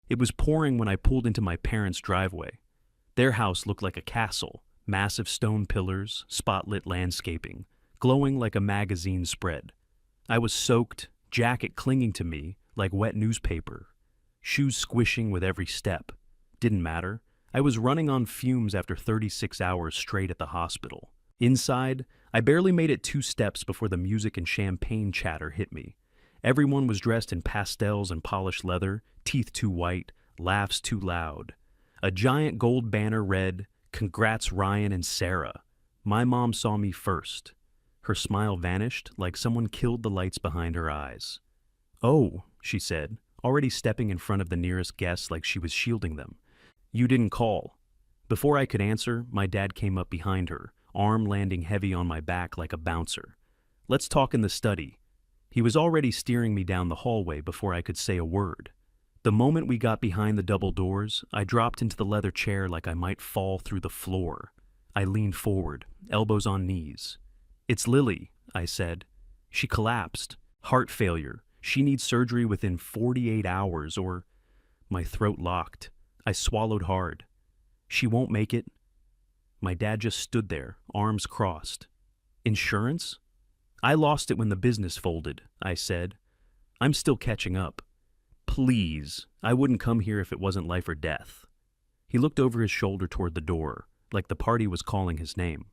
It was pouring when I pulled into my parents' driveway. Their house looked like a castle, massive stone pillars, spotlit landscaping, glowing like a magazine spread. I was soaked, jacket clinging to me like wet newspaper, shoes squishing with every step. Didn't matter. I was running on fumes after 36 hours straight at the hospital. Inside, I barely made it 2 steps before the music and champagne chatter hit me. Everyone was dressed in pastels and polished leather, teeth too white, laughs too loud. A giant gold banner read, "Congrats Ryan and Sarah." My mom saw me first. Her smile vanished like someone killed the lights behind her eyes. "Oh," she said, already stepping in front of the nearest guests like she was shielding them. "You didn't call." Before I could answer, my dad came up behind her, arm landing heavy on my back like a bouncer. "Let's talk in the study." He was already steering me down the hallway before I could say a word. The moment we got behind the double doors, I dropped into the leather chair like I might fall through the floor. I leaned forward, elbows on knees. "It's Lily," I said. "She collapsed. Heart failure. She needs surgery within 48 hours or—" My throat locked. I swallowed hard. "She won't make it." My dad just stood there, arms crossed. "Insurance?" "I lost it when the business folded," I said. "I'm still catching up." "Please, I wouldn't come here if it wasn't life or death." He looked over his shoulder toward the door, like the party was calling his name.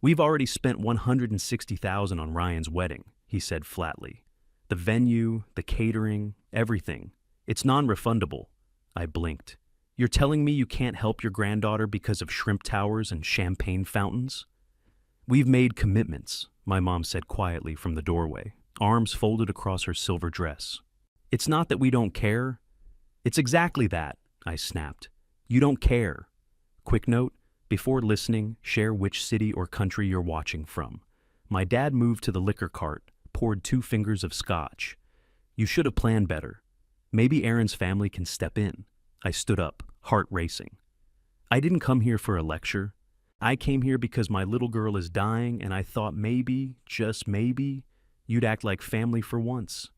"We've already spent $160,000 on Ryan's wedding," he said flatly. "The venue, the catering, everything. It's non-refundable." I blinked. "You're telling me you can't help your granddaughter because of shrimp towers and champagne fountains?" "We've made commitments," my mom said quietly from the doorway, arms folded across her silver dress. "It's not that we don't care." "It's exactly that," I snapped. "You don't care." Quick note, before listening, share which city or country you're watching from. My dad moved to the liquor cart, poured 2 fingers of scotch. "You should have planned better. Maybe Aaron's family can step in." I stood up, heart racing. "I didn't come here for a lecture. I came here because my little girl is dying and I thought maybe, just maybe, you'd act like family for once."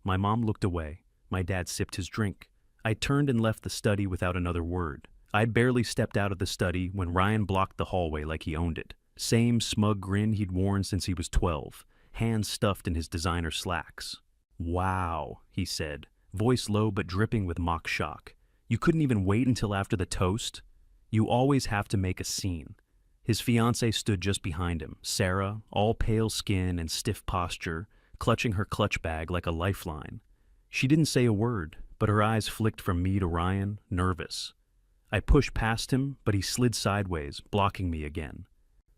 My mom looked away. My dad sipped his drink. I turned and left the study without another word. I'd barely stepped out of the study when Ryan blocked the hallway like he owned it. Same smug grin he'd worn since he was 12, hands stuffed in his designer slacks. "Wow," he said, voice low but dripping with mock shock. "You couldn't even wait until after the toast? You always have to make a scene." His fiancée stood just behind him, Sarah, all pale skin and stiff posture, clutching her clutch bag like a lifeline. She didn't say a word, but her eyes flicked from me to Ryan, nervous. I pushed past him, but he slid sideways, blocking me again.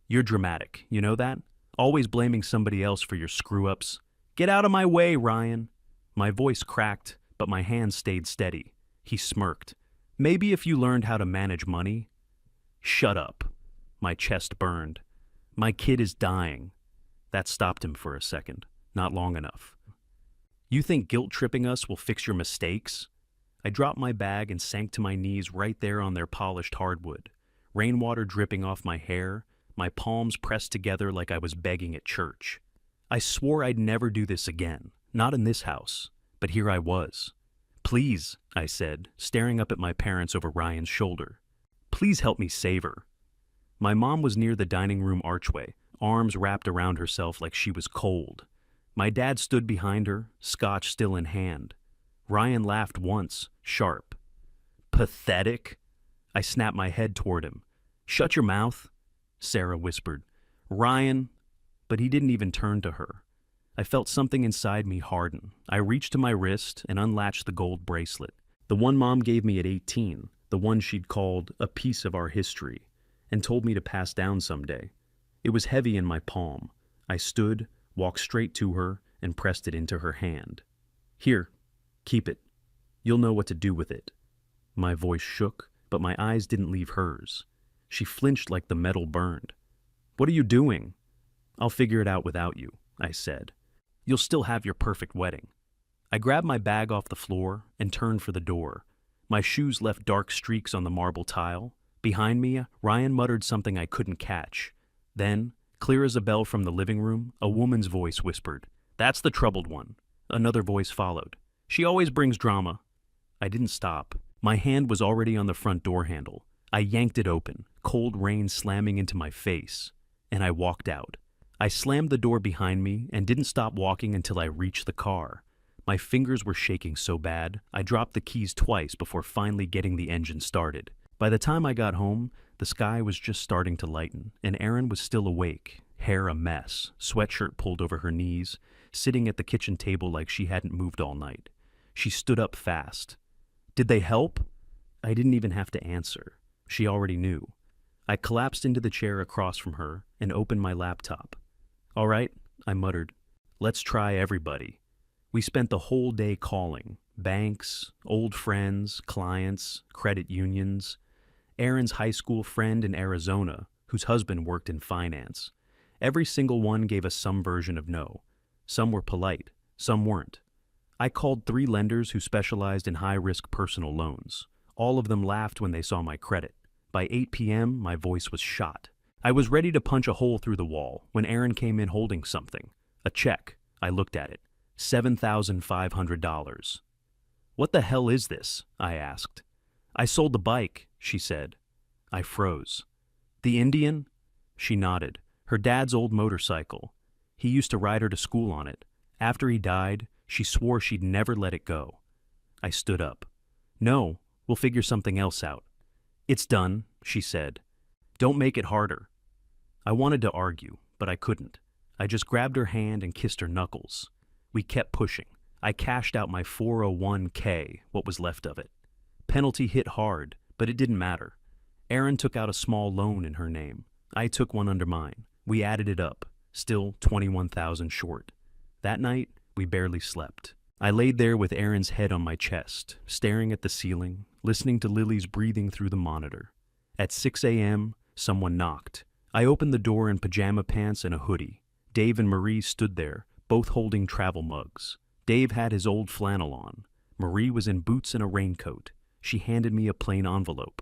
"You're dramatic, you know that? Always blaming somebody else for your screw-ups. Get out of my way, Ryan." My voice cracked, but my hands stayed steady. He smirked. "Maybe if you learned how to manage money." "Shut up." My chest burned. "My kid is dying." That stopped him for a second. Not long enough. "You think guilt-tripping us will fix your mistakes?" I dropped my bag and sank to my knees right there on their polished hardwood. Rainwater dripping off my hair, my palms pressed together like I was begging at church. I swore I'd never do this again, not in this house, but here I was. "Please," I said, staring up at my parents over Ryan's shoulder. "Please help me save her." My mom was near the dining room archway, arms wrapped around herself like she was cold. My dad stood behind her, scotch still in hand. Ryan laughed once, sharp. "Pathetic?" I snapped my head toward him. "Shut your mouth," Sarah whispered. "Ryan," but he didn't even turn to her. I felt something inside me harden. I reached to my wrist and unlatched the gold bracelet, the one Mom gave me at 18, the one she'd called a piece of our history, and told me to pass down someday. It was heavy in my palm. I stood, walked straight to her, and pressed it into her hand. "Here, keep it. You'll know what to do with it." My voice shook, but my eyes didn't leave hers. She flinched like the metal burned. "What are you doing?" "I'll figure it out without you," I said. "You'll still have your perfect wedding." I grabbed my bag off the floor and turned for the door. My shoes left dark streaks on the marble tile. Behind me, Ryan muttered something I couldn't catch. Then, clear as a bell from the living room, a woman's voice whispered, "That's the troubled one." Another voice followed. "She always brings drama." I didn't stop. My hand was already on the front door handle. I yanked it open, cold rain slamming into my face, and I walked out. I slammed the door behind me and didn't stop walking until I reached the car. My fingers were shaking so bad, I dropped the keys twice before finally getting the engine started. By the time I got home, the sky was just starting to lighten, and Erin was still awake, hair a mess, sweatshirt pulled over her knees, sitting at the kitchen table like she hadn't moved all night. She stood up fast. "Did they help?" I didn't even have to answer. She already knew. I collapsed into the chair across from her and opened my laptop. "All right," I muttered. "Let's try everybody." We spent the whole day calling. Banks, old friends, clients, credit unions. Erin's high school friend in Arizona, whose husband worked in finance. Every single one gave us some version of no. Some were polite, some weren't. I called 3 lenders who specialized in high-risk personal loans. All of them laughed when they saw my credit. By 8 p.m., my voice was shot. I was ready to punch a hole through the wall when Erin came in holding something. A check. I looked at it. $7,500. "What the hell is this?" I asked. "I sold the bike," she said. I froze. "The Indian?" She nodded. "Her dad's old motorcycle. He used to ride her to school on it. After he died, she swore she'd never let it go." I stood up. "No, we'll figure something else out." "It's done," she said. "Don't make it harder." I wanted to argue, but I couldn't. I just grabbed her hand and kissed her knuckles. We kept pushing. I cashed out my 401k, what was left of it. Penalty hit hard, but it didn't matter. Erin took out a small loan in her name. I took one under mine. We added it up, still 21,000 short. That night, we barely slept. I laid there with Erin's head on my chest, staring at the ceiling, listening to Lily's breathing through the monitor. At 6 a.m., someone knocked. I opened the door in pajama pants and a hoodie. Dave and Marie stood there, both holding travel mugs. Dave had his old flannel on. Marie was in boots and a raincoat. She handed me a plain envelope.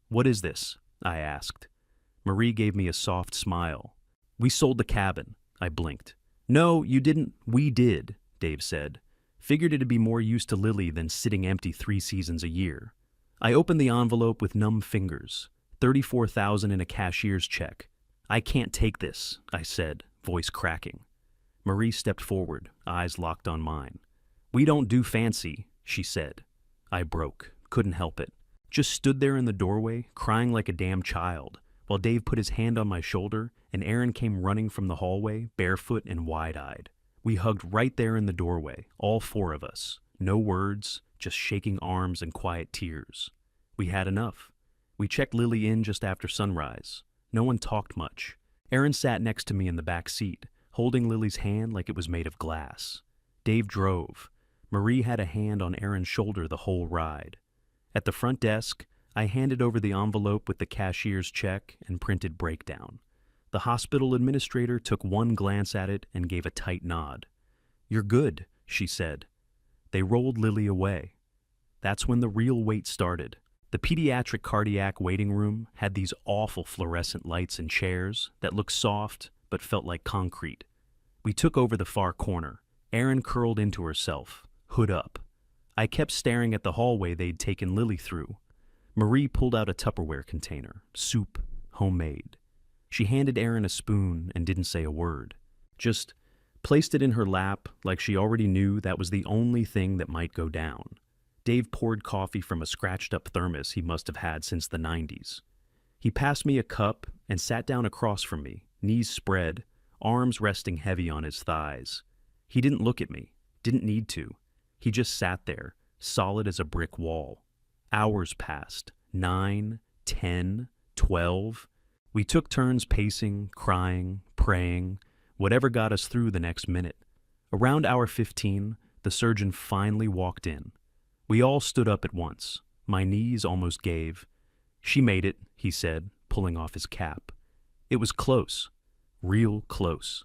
"What is this?" I asked. Marie gave me a soft smile. "We sold the cabin." I blinked. "No, you didn't." "We did," Dave said. "Figured it'd be more use to Lily than sitting empty 3 seasons a year." I opened the envelope with numb fingers. $34,000 in a cashier's check. "I can't take this," I said, voice cracking. Marie stepped forward, eyes locked on mine. "We don't do fancy," she said. I broke, couldn't help it. Just stood there in the doorway, crying like a damn child, while Dave put his hand on my shoulder and Erin came running from the hallway, barefoot and wide-eyed. We hugged right there in the doorway, all 4 of us. No words, just shaking arms and quiet tears. We had enough. We checked Lily in just after sunrise. No one talked much. Erin sat next to me in the back seat, holding Lily's hand like it was made of glass. Dave drove. Marie had a hand on Erin's shoulder the whole ride. At the front desk, I handed over the envelope with the cashier's check and printed breakdown. The hospital administrator took one glance at it and gave a tight nod. "You're good," she said. They rolled Lily away. That's when the real wait started. The pediatric cardiac waiting room had these awful fluorescent lights and chairs that looked soft but felt like concrete. We took over the far corner. Erin curled into herself, hood up. I kept staring at the hallway they'd taken Lily through. Marie pulled out a Tupperware container, soup, homemade. She handed Erin a spoon and didn't say a word. Just placed it in her lap like she already knew that was the only thing that might go down. Dave poured coffee from a scratched-up thermos he must have had since the 90s. He passed me a cup and sat down across from me, knees spread, arms resting heavy on his thighs. He didn't look at me, didn't need to. He just sat there, solid as a brick wall. Hours passed, 9, 10, 12. We took turns pacing, crying, praying, whatever got us through the next minute. Around hour 15, the surgeon finally walked in. We all stood up at once. My knees almost gave. "She made it," he said, pulling off his cap. It was close, real close.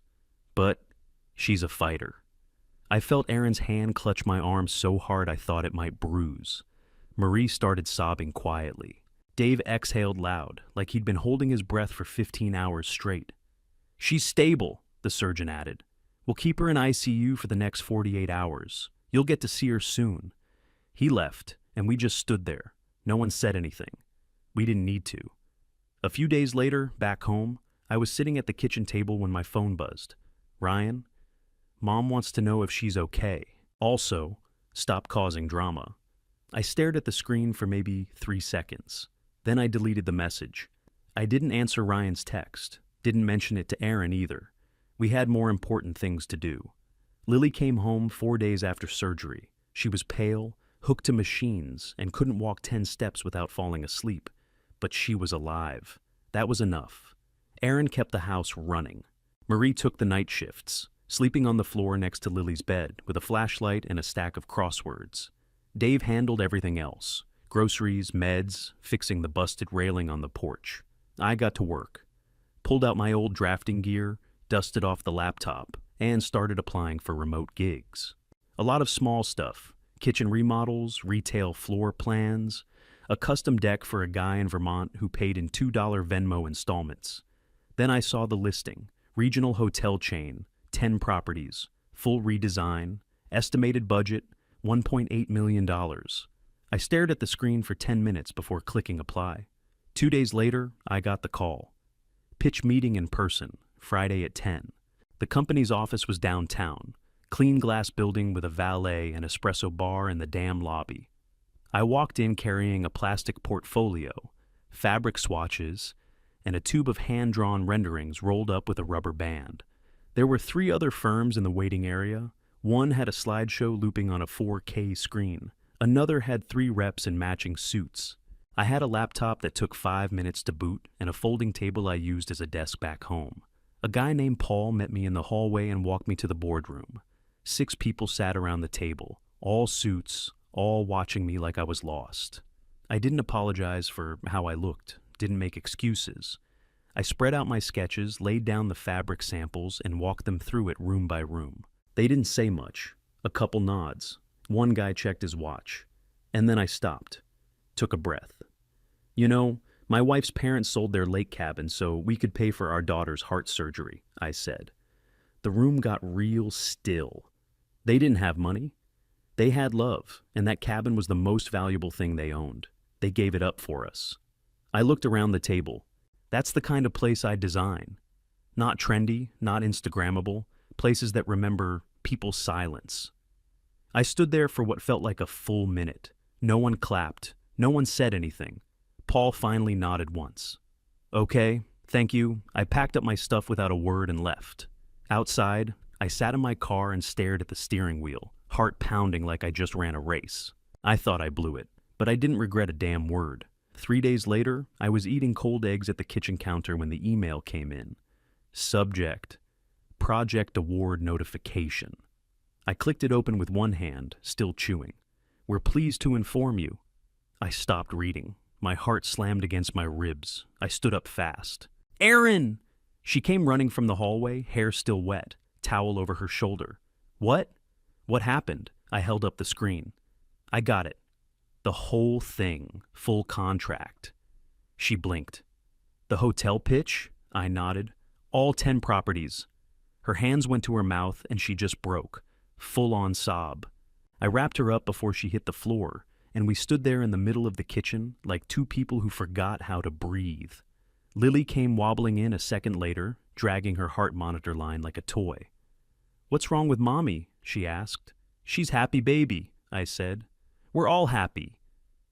But she's a fighter. I felt Erin's hand clutch my arm so hard I thought it might bruise. Marie started sobbing quietly. Dave exhaled loud, like he'd been holding his breath for 15 hours straight. "She's stable," the surgeon added. "We'll keep her in ICU for the next 48 hours. You'll get to see her soon." He left, and we just stood there. No one said anything. We didn't need to. A few days later, back home, I was sitting at the kitchen table when my phone buzzed. Ryan, Mom wants to know if she's okay. Also, stop causing drama. I stared at the screen for maybe 3 seconds. Then I deleted the message. I didn't answer Ryan's text. Didn't mention it to Aaron either. We had more important things to do. Lily came home 4 days after surgery. She was pale, hooked to machines, and couldn't walk 10 steps without falling asleep. But she was alive. That was enough. Aaron kept the house running. Marie took the night shifts, sleeping on the floor next to Lily's bed with a flashlight and a stack of crosswords. Dave handled everything else: groceries, meds, fixing the busted railing on the porch. I got to work. Pulled out my old drafting gear, dusted off the laptop, and started applying for remote gigs. A lot of small stuff: kitchen remodels, retail floor plans, a custom deck for a guy in Vermont who paid in $2 Venmo installments. Then I saw the listing: regional hotel chain, 10 properties, full redesign, estimated budget, $1.8 million. I stared at the screen for 10 minutes before clicking apply. 2 days later, I got the call. Pitch meeting in person, Friday at 10. The company's office was downtown, clean glass building with a valet and espresso bar in the damn lobby. I walked in carrying a plastic portfolio, fabric swatches, and a tube of hand-drawn renderings rolled up with a rubber band. There were 3 other firms in the waiting area. One had a slideshow looping on a 4K screen. Another had 3 reps in matching suits. I had a laptop that took 5 minutes to boot and a folding table I used as a desk back home. A guy named Paul met me in the hallway and walked me to the boardroom. 6 people sat around the table, all suits, all watching me like I was lost. I didn't apologize for how I looked, didn't make excuses. I spread out my sketches, laid down the fabric samples, and walked them through it room by room. They didn't say much. A couple nods. One guy checked his watch. And then I stopped. Took a breath. You know, my wife's parents sold their lake cabin so we could pay for our daughter's heart surgery, I said. The room got real still. They didn't have money. They had love, and that cabin was the most valuable thing they owned. They gave it up for us. I looked around the table. That's the kind of place I design. Not trendy, not Instagrammable, places that remember people's silence. I stood there for what felt like a full minute. No one clapped. No one said anything. Paul finally nodded once. Okay, thank you. I packed up my stuff without a word and left. Outside, I sat in my car and stared at the steering wheel, heart pounding like I just ran a race. I thought I blew it, but I didn't regret a damn word. 3 days later, I was eating cold eggs at the kitchen counter when the email came in. Subject: Project Award Notification. I clicked it open with one hand, still chewing. We're pleased to inform you. I stopped reading. My heart slammed against my ribs. I stood up fast. Aaron! She came running from the hallway, hair still wet, towel over her shoulder. What? What happened? I held up the screen. I got it. The whole thing. Full contract. She blinked. The hotel pitch? I nodded. All 10 properties. Her hands went to her mouth and she just broke. Full-on sob. I wrapped her up before she hit the floor, and we stood there in the middle of the kitchen like 2 people who forgot how to breathe. Lily came wobbling in a second later, dragging her heart monitor line like a toy. What's wrong with Mommy? She asked. She's happy baby, I said. We're all happy.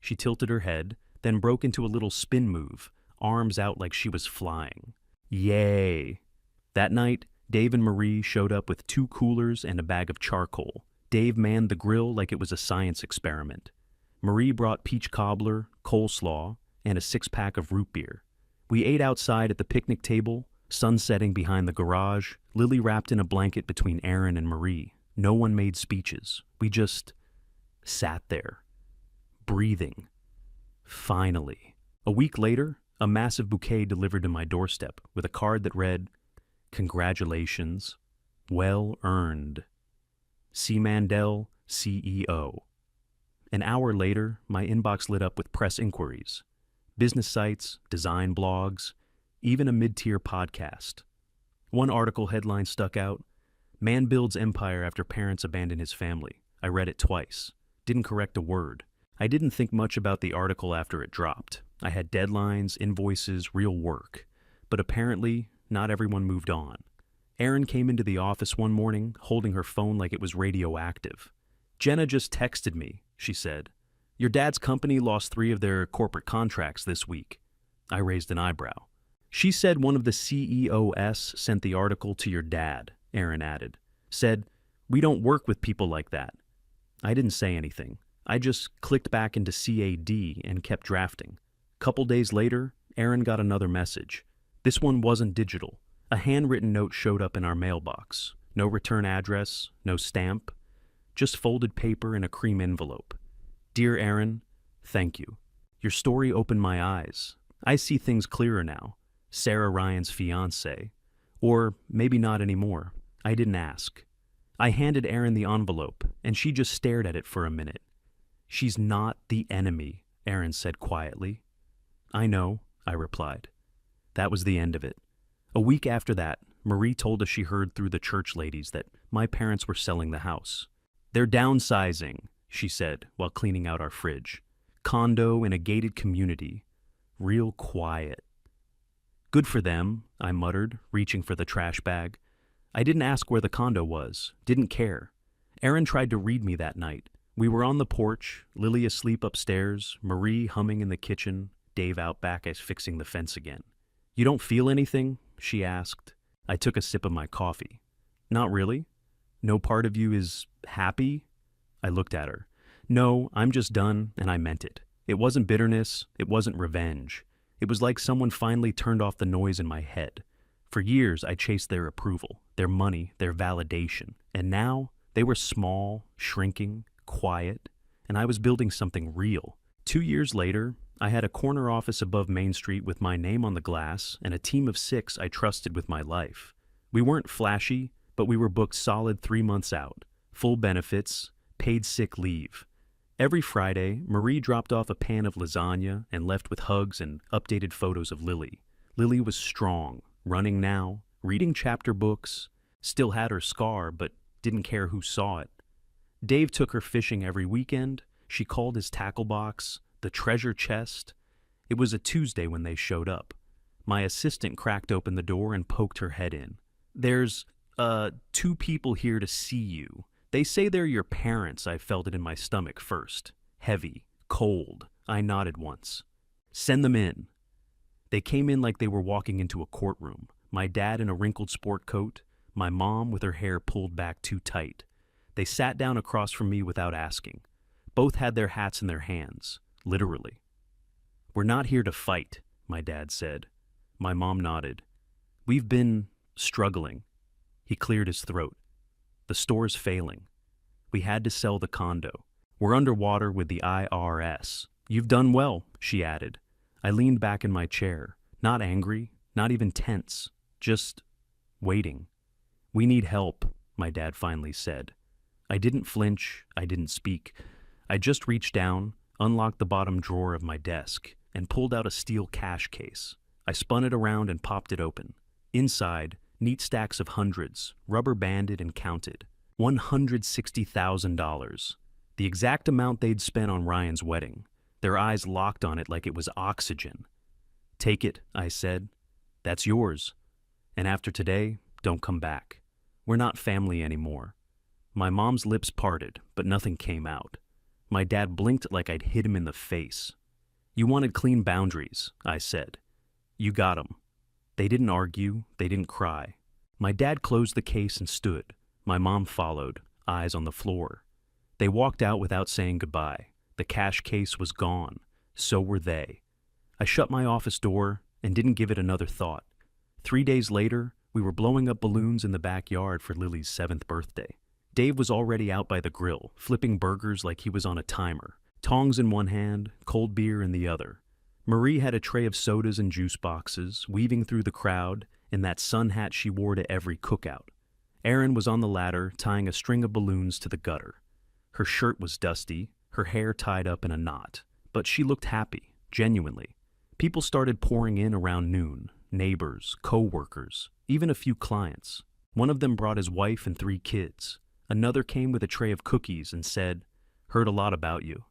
She tilted her head, then broke into a little spin move, arms out like she was flying. Yay! That night, Dave and Marie showed up with 2 coolers and a bag of charcoal. Dave manned the grill like it was a science experiment. Marie brought peach cobbler, coleslaw, and a 6-pack of root beer. We ate outside at the picnic table, sun setting behind the garage, Lily wrapped in a blanket between Aaron and Marie. No one made speeches. We just sat there, breathing. Finally. A week later, a massive bouquet delivered to my doorstep with a card that read, "Congratulations. Well earned. C. Mandel, CEO." An hour later, my inbox lit up with press inquiries, business sites, design blogs, even a mid-tier podcast. One article headline stuck out: "Man builds empire after parents abandon his family." I read it twice. Didn't correct a word. I didn't think much about the article after it dropped. I had deadlines, invoices, real work. But apparently, not everyone moved on. Erin came into the office one morning, holding her phone like it was radioactive. "Jenna just texted me," she said. "Your dad's company lost 3 of their corporate contracts this week." I raised an eyebrow. "She said one of the CEOs sent the article to your dad," Erin added. "Said, we don't work with people like that." I didn't say anything. I just clicked back into CAD and kept drafting. Couple days later, Erin got another message. This one wasn't digital. A handwritten note showed up in our mailbox. No return address, no stamp, just folded paper in a cream envelope. "Dear Erin, thank you. Your story opened my eyes. I see things clearer now. Sarah Ryan's fiancé. Or maybe not anymore. I didn't ask." I handed Erin the envelope, and she just stared at it for a minute. "She's not the enemy," Erin said quietly. "I know," I replied. That was the end of it. A week after that, Marie told us she heard through the church ladies that my parents were selling the house. "They're downsizing," she said while cleaning out our fridge. "Condo in a gated community. Real quiet." "Good for them," I muttered, reaching for the trash bag. I didn't ask where the condo was, didn't care. Erin tried to read me that night. We were on the porch, Lily asleep upstairs, Marie humming in the kitchen, Dave out back as fixing the fence again. "You don't feel anything?" she asked. I took a sip of my coffee. "Not really? No part of you is happy?" I looked at her. "No, I'm just done, and I meant it. It wasn't bitterness, it wasn't revenge. It was like someone finally turned off the noise in my head. For years, I chased their approval, their money, their validation. And now, they were small, shrinking, quiet, and I was building something real. 2 years later, I had a corner office above Main Street with my name on the glass and a team of 6 I trusted with my life. We weren't flashy, but we were booked solid 3 months out, full benefits, paid sick leave. Every Friday, Marie dropped off a pan of lasagna and left with hugs and updated photos of Lily. Lily was strong, running now, reading chapter books, still had her scar, but didn't care who saw it. Dave took her fishing every weekend. She called his tackle box the treasure chest. It was a Tuesday when they showed up. My assistant cracked open the door and poked her head in. "There's, 2 people here to see you. They say they're your parents." I felt it in my stomach first. Heavy, cold. I nodded once. "Send them in." They came in like they were walking into a courtroom. My dad in a wrinkled sport coat, my mom with her hair pulled back too tight. They sat down across from me without asking. Both had their hats in their hands, literally. "We're not here to fight," my dad said. My mom nodded. "We've been struggling." He cleared his throat. "The store's failing. We had to sell the condo. We're underwater with the IRS. You've done well," she added. I leaned back in my chair, not angry, not even tense, just waiting. "We need help," my dad finally said. I didn't flinch, I didn't speak. I just reached down, unlocked the bottom drawer of my desk, and pulled out a steel cash case. I spun it around and popped it open. Inside, neat stacks of hundreds, rubber banded and counted. $160,000. The exact amount they'd spent on Ryan's wedding. Their eyes locked on it like it was oxygen. "Take it," I said. "That's yours. And after today, don't come back. We're not family anymore." My mom's lips parted, but nothing came out. My dad blinked like I'd hit him in the face. "You wanted clean boundaries," I said. "You got 'em." They didn't argue, they didn't cry. My dad closed the case and stood. My mom followed, eyes on the floor. They walked out without saying goodbye. The cash case was gone. So were they. I shut my office door and didn't give it another thought. 3 days later, we were blowing up balloons in the backyard for Lily's 7th birthday. Dave was already out by the grill, flipping burgers like he was on a timer. Tongs in one hand, cold beer in the other. Marie had a tray of sodas and juice boxes, weaving through the crowd in that sun hat she wore to every cookout. Erin was on the ladder, tying a string of balloons to the gutter. Her shirt was dusty, her hair tied up in a knot, but she looked happy, genuinely. People started pouring in around noon, neighbors, co-workers, even a few clients. One of them brought his wife and 3 kids. Another came with a tray of cookies and said, "Heard a lot about you."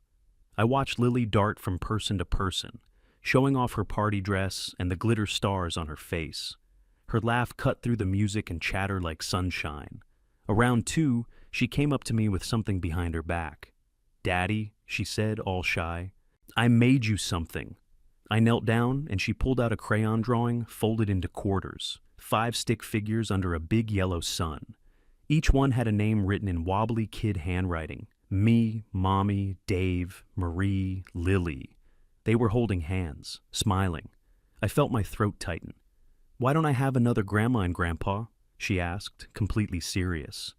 I watched Lily dart from person to person, showing off her party dress and the glitter stars on her face. Her laugh cut through the music and chatter like sunshine. Around 2, she came up to me with something behind her back. "Daddy," she said, all shy, "I made you something." I knelt down and she pulled out a crayon drawing folded into quarters, 5 stick figures under a big yellow sun. Each one had a name written in wobbly kid handwriting. Me, Mommy, Dave, Marie, Lily. They were holding hands, smiling. I felt my throat tighten. "Why don't I have another grandma and grandpa?" she asked, completely serious.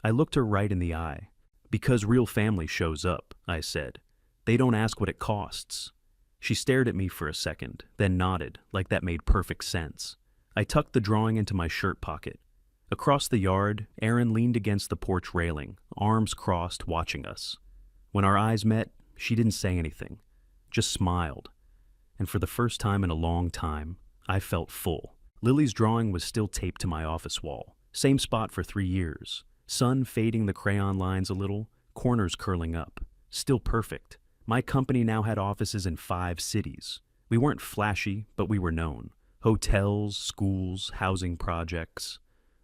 I looked her right in the eye. "Because real family shows up," I said. "They don't ask what it costs." She stared at me for a second, then nodded, like that made perfect sense. I tucked the drawing into my shirt pocket. Across the yard, Erin leaned against the porch railing, arms crossed, watching us. When our eyes met, she didn't say anything, just smiled. And for the first time in a long time, I felt full. Lily's drawing was still taped to my office wall. Same spot for 3 years. Sun fading the crayon lines a little, corners curling up. Still perfect. My company now had offices in 5 cities. We weren't flashy, but we were known. Hotels, schools, housing projects.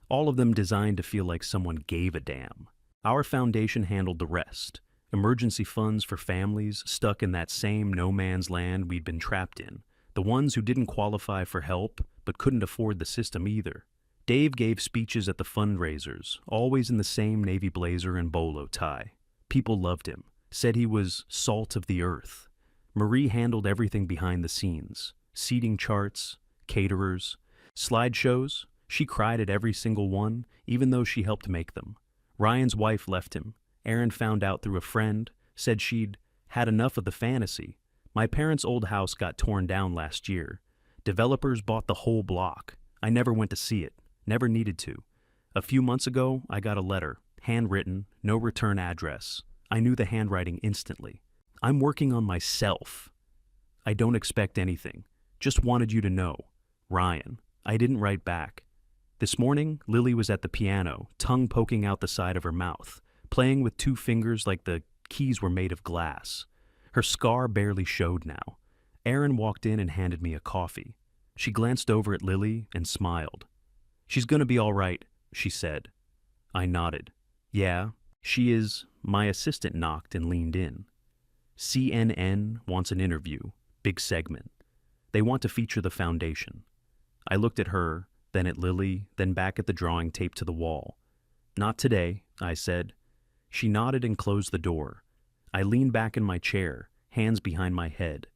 All of them designed to feel like someone gave a damn. Our foundation handled the rest. Emergency funds for families stuck in that same no man's land we'd been trapped in. The ones who didn't qualify for help, but couldn't afford the system either. Dave gave speeches at the fundraisers, always in the same navy blazer and bolo tie. People loved him, said he was salt of the earth. Marie handled everything behind the scenes. Seating charts, caterers, slideshows. She cried at every single one, even though she helped make them. Ryan's wife left him. Erin found out through a friend, said she'd had enough of the fantasy. My parents' old house got torn down last year. Developers bought the whole block. I never went to see it, never needed to. A few months ago, I got a letter, handwritten, no return address. I knew the handwriting instantly. "I'm working on myself. I don't expect anything. Just wanted you to know. Ryan." I didn't write back. This morning, Lily was at the piano, tongue poking out the side of her mouth, playing with 2 fingers like the keys were made of glass. Her scar barely showed now. Erin walked in and handed me a coffee. She glanced over at Lily and smiled. "She's gonna be all right," she said. I nodded. "Yeah, she is." My assistant knocked and leaned in. "CNN wants an interview. Big segment. They want to feature the foundation." I looked at her, then at Lily, then back at the drawing taped to the wall. "Not today," I said. She nodded and closed the door. I leaned back in my chair, hands behind my head.